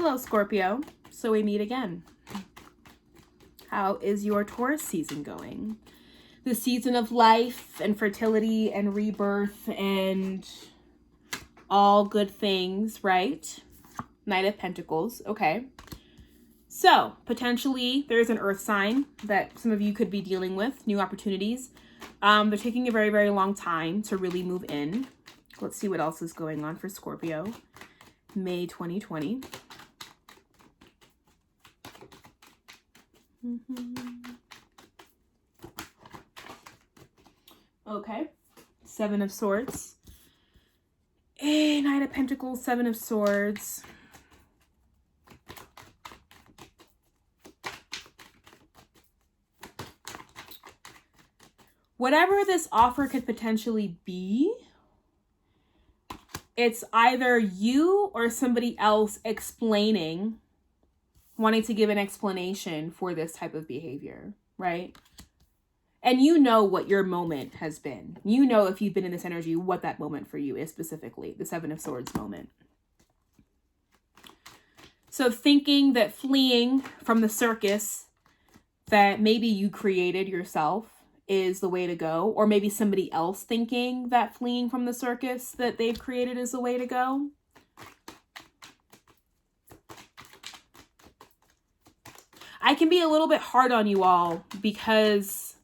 Hello, Scorpio. So we meet again. How is your Taurus season going? The season of life and fertility and rebirth and all good things, right? Knight of Pentacles. Okay. So, potentially, there's an earth sign that some of you could be dealing with. New opportunities. They're taking a very, very long time to really move in. Let's see what else is going on for Scorpio. May 2020. Okay. Seven of Swords. Knight of Pentacles, Seven of Swords. Whatever this offer could potentially be, it's either you or somebody else wanting to give an explanation for this type of behavior, right? And you know what your moment has been. You know, if you've been in this energy, what that moment for you is specifically, the Seven of Swords moment. So thinking that fleeing from the circus that maybe you created yourself is the way to go, or maybe somebody else thinking that fleeing from the circus that they've created is the way to go. I can be a little bit hard on you all because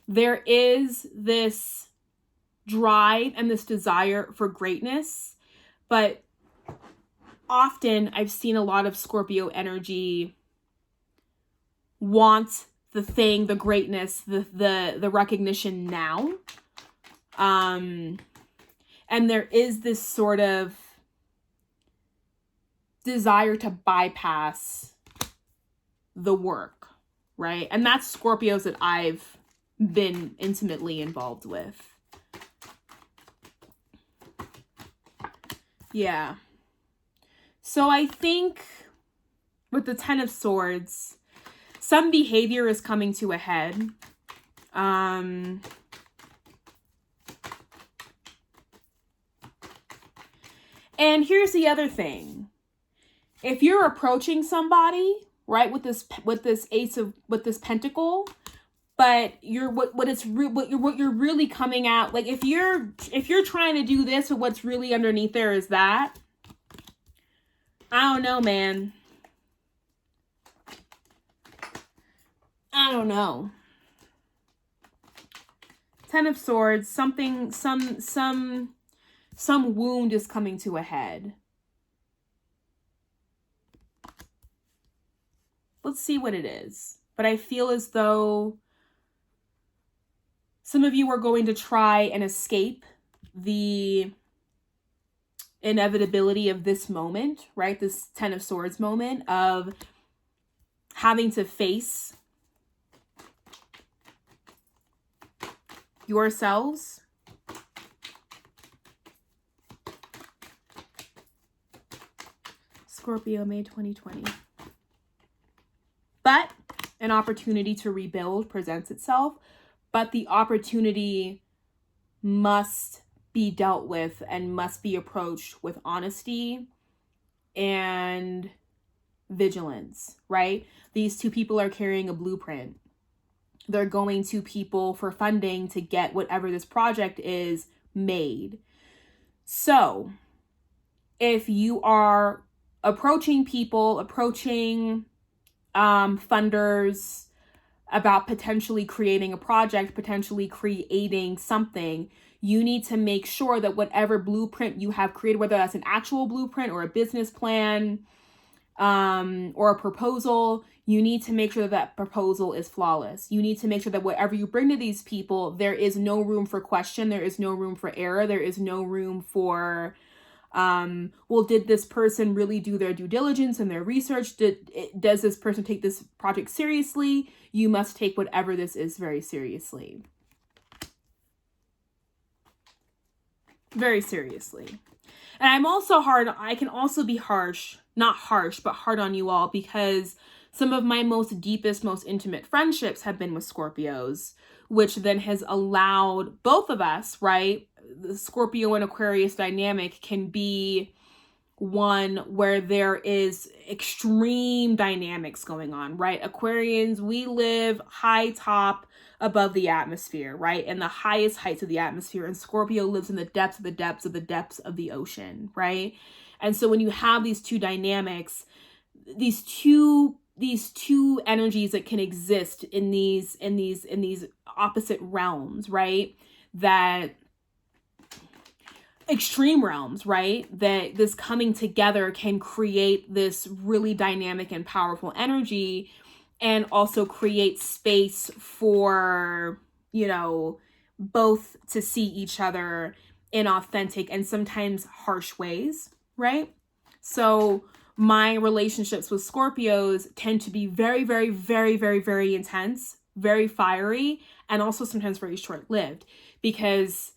there is this drive and this desire for greatness, but often I've seen a lot of Scorpio energy want the thing, the greatness, the recognition now. And there is this sort of desire to bypass the work, right? And that's Scorpios that I've been intimately involved with. Yeah. So I think with the Ten of Swords, some behavior is coming to a head. And here's the other thing. If you're approaching somebody, right, with this pentacle, but you're what you're really coming out, like if you're trying to do this, but what's really underneath there is that, I don't know, man. I don't know. Ten of Swords, some wound is coming to a head. Let's see what it is. But I feel as though some of you are going to try and escape the inevitability of this moment, right? This Ten of Swords moment of having to face yourselves. Scorpio, May 2020. But an opportunity to rebuild presents itself, but the opportunity must be dealt with and must be approached with honesty and vigilance, right? These two people are carrying a blueprint. They're going to people for funding to get whatever this project is made. So if you are approaching people, funders about potentially creating a project, potentially creating something, you need to make sure that whatever blueprint you have created, whether that's an actual blueprint or a business plan, or a proposal, you need to make sure that proposal is flawless. You need to make sure that whatever you bring to these people, there is no room for question. There is no room for error. There is no room for, well, did this person really do their due diligence and their research? Does this person take this project seriously? You must take whatever this is very seriously. Very seriously. And I'm also I can also be harsh, not harsh, but hard on you all because some of my most deepest, most intimate friendships have been with Scorpios, which then has allowed both of us, right? The Scorpio and Aquarius dynamic can be one where there is extreme dynamics going on, right? Aquarians, we live high top above the atmosphere, right? And the highest heights of the atmosphere. And Scorpio lives in the depths of the depths of the depths of the ocean, right? And so when you have these two dynamics, these two energies that can exist in these opposite realms, right? That extreme realms, right? That this coming together can create this really dynamic and powerful energy, and also create space for, you know, both to see each other in authentic and sometimes harsh ways, right? So my relationships with Scorpios tend to be very, very, very, very, very intense, very fiery, and also sometimes very short-lived, because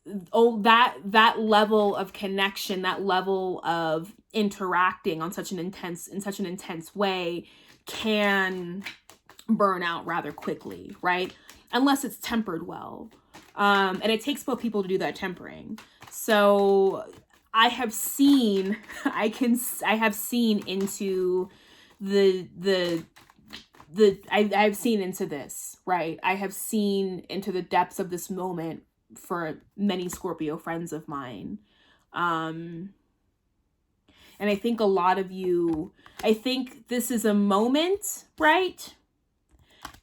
that level of connection, that level of interacting on such an intense way can burn out rather quickly, right? Unless it's tempered well. And it takes both people to do that tempering. So I have seen into I've seen into this, right? I have seen into the depths of this moment for many Scorpio friends of mine. And I think a lot of you, I think this is a moment, right?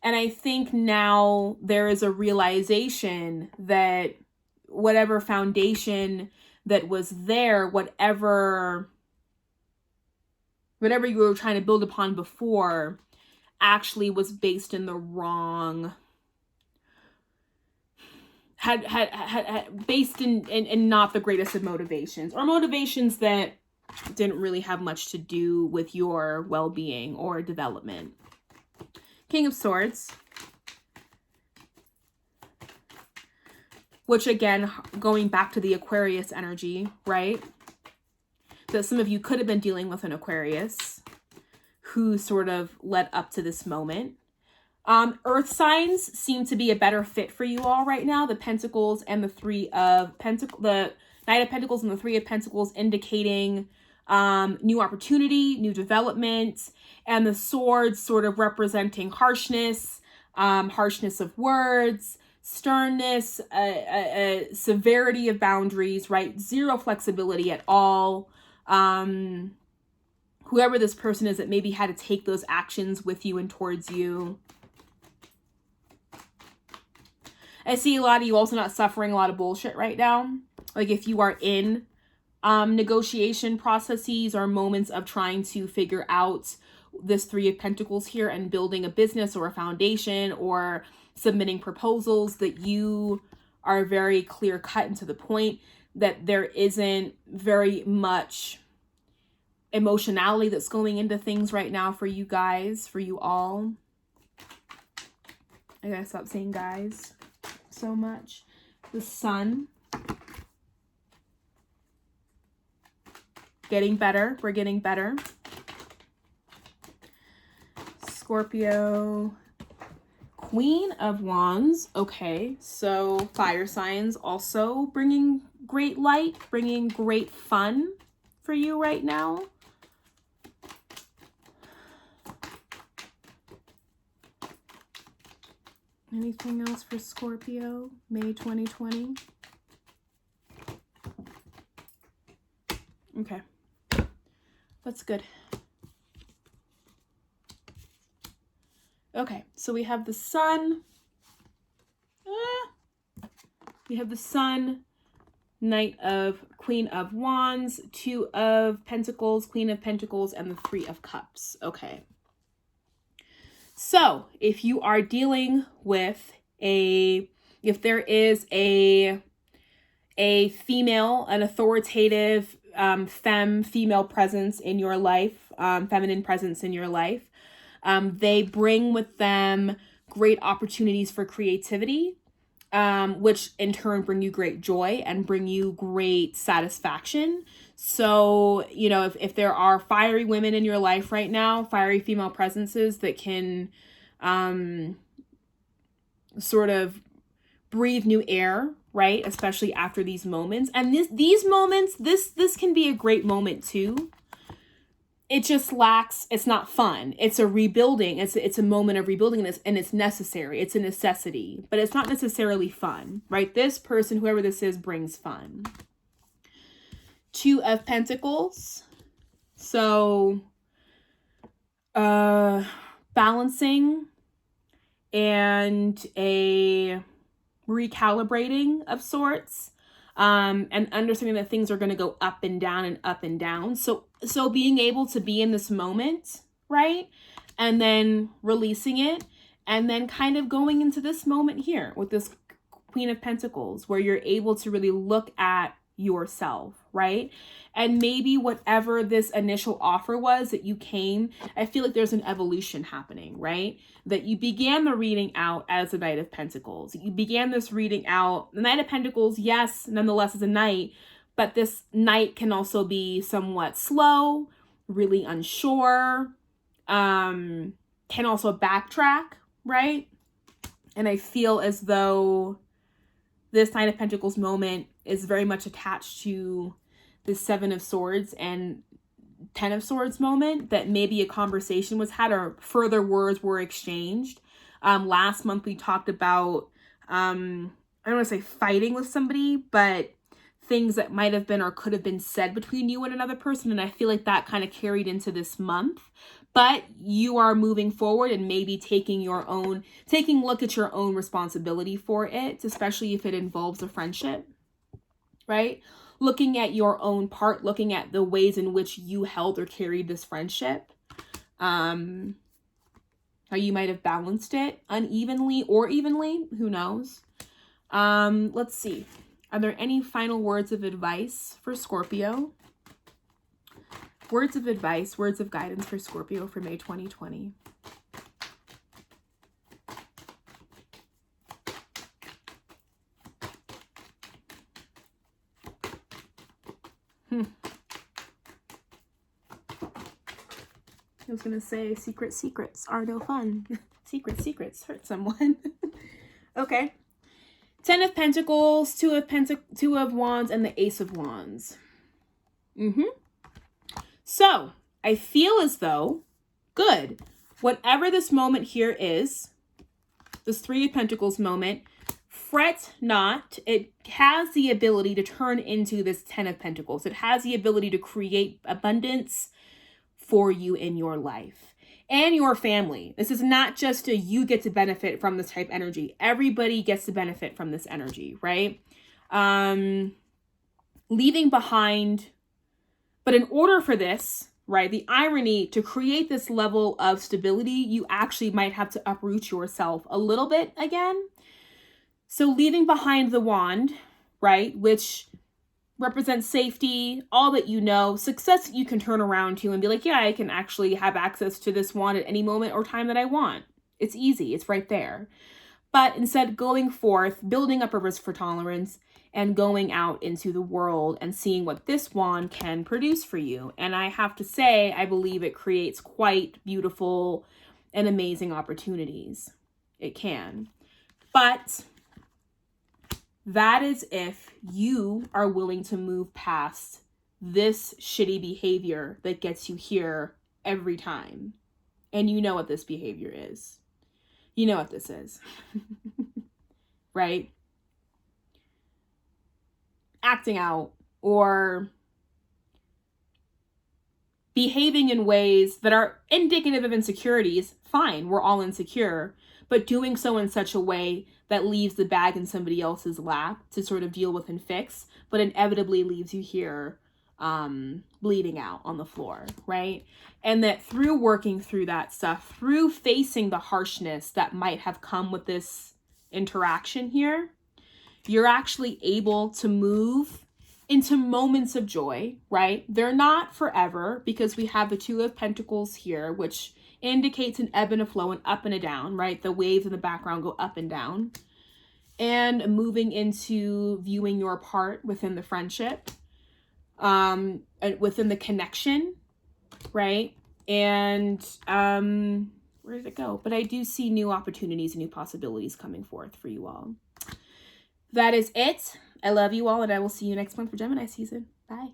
And I think now there is a realization that whatever foundation that was there, whatever you were trying to build upon before, actually was based in the wrong, had based in not the greatest of motivations, or motivations that didn't really have much to do with your well-being or development. King of Swords, which again, going back to the Aquarius energy, right? That some of you could have been dealing with an Aquarius who sort of led up to this moment. Earth signs seem to be a better fit for you all right now. The Pentacles and the the Knight of Pentacles and the Three of Pentacles indicating new opportunity, new development, and the Swords sort of representing harshness, harshness of words, sternness, severity of boundaries, right? Zero flexibility at all. Whoever this person is that maybe had to take those actions with you and towards you. I see a lot of you also not suffering a lot of bullshit right now. Like if you are in negotiation processes or moments of trying to figure out this Three of Pentacles here and building a business or a foundation or submitting proposals, that you are very clear cut and to the point, that there isn't very much emotionality that's going into things right now for you guys, for you all. I gotta stop saying guys so much. The Sun. Getting better. We're getting better. Scorpio. Queen of Wands. Okay, so fire signs also bringing great light, bringing great fun for you right now. Anything else for Scorpio, May 2020? Okay, that's good. Okay, so we have the Sun. We have the Sun, Queen of Wands, Two of Pentacles, Queen of Pentacles, and the Three of Cups. Okay. So if you are dealing with if there is a female, an authoritative female presence in your life, feminine presence in your life, they bring with them great opportunities for creativity, which in turn bring you great joy and bring you great satisfaction. So, you know, if there are fiery women in your life right now, fiery female presences that can sort of breathe new air, right? Especially after these moments. And these moments, this can be a great moment too. It just lacks, it's not fun. It's a rebuilding. It's a moment of rebuilding this, and it's necessary. It's a necessity, but it's not necessarily fun, right? This person, whoever this is, brings fun. Two of Pentacles. So, balancing and a recalibrating of sorts. And understanding that things are going to go up and down and up and down. So being able to be in this moment, right? And then releasing it, and then kind of going into this moment here with this Queen of Pentacles, where you're able to really look at yourself, right? And maybe whatever this initial offer was that you came, I feel like there's an evolution happening, right? That you began the reading out as the Knight of Pentacles. You began this reading out. The Knight of Pentacles, yes, nonetheless is a knight, but this knight can also be somewhat slow, really unsure, can also backtrack, right? And I feel as though this Knight of Pentacles moment is very much attached to the Seven of Swords and Ten of Swords moment, that maybe a conversation was had or further words were exchanged. Last month we talked about, I don't want to say fighting with somebody, but things that might have been or could have been said between you and another person. And I feel like that kind of carried into this month. But you are moving forward and maybe taking a look at your own responsibility for it, especially if it involves a friendship, right? Looking at your own part, looking at the ways in which you held or carried this friendship, how you might have balanced it unevenly or evenly, who knows? Let's see. Are there any final words of advice for Scorpio? Words of advice, words of guidance for Scorpio for May 2020. I was going to say secrets are no fun. Secrets hurt someone. Okay. Ten of Pentacles, Two of Wands, and the Ace of Wands. So, I feel as though, good, whatever this moment here is, this Three of Pentacles moment, fret not. It has the ability to turn into this Ten of Pentacles. It has the ability to create abundance for you in your life and your family. This is not just you get to benefit from this type energy. Everybody gets to benefit from this energy, right? Leaving behind, but in order for this, right, the irony, to create this level of stability, you actually might have to uproot yourself a little bit again. So leaving behind the wand, right, which represents safety, all that you know, success you can turn around to and be like, yeah, I can actually have access to this wand at any moment or time that I want. It's easy. It's right there. But instead, going forth, building up a risk for tolerance, and going out into the world and seeing what this wand can produce for you. And I have to say, I believe it creates quite beautiful and amazing opportunities. It can. But that is if you are willing to move past this shitty behavior that gets you here every time. And you know what this behavior is. You know what this is. Right? Acting out or behaving in ways that are indicative of insecurities. Fine, we're all insecure. But doing so in such a way that leaves the bag in somebody else's lap to sort of deal with and fix, but inevitably leaves you here bleeding out on the floor, right? And that through working through that stuff, through facing the harshness that might have come with this interaction here, you're actually able to move into moments of joy, right? They're not forever, because we have the Two of Pentacles here, which indicates an ebb and a flow, an up and a down, right? The waves in the background go up and down. And moving into viewing your part within the friendship, within the connection, right? And where did it go? But I do see new opportunities and new possibilities coming forth for you all. that is it. I love you all, and I will see you next month for Gemini season. Bye.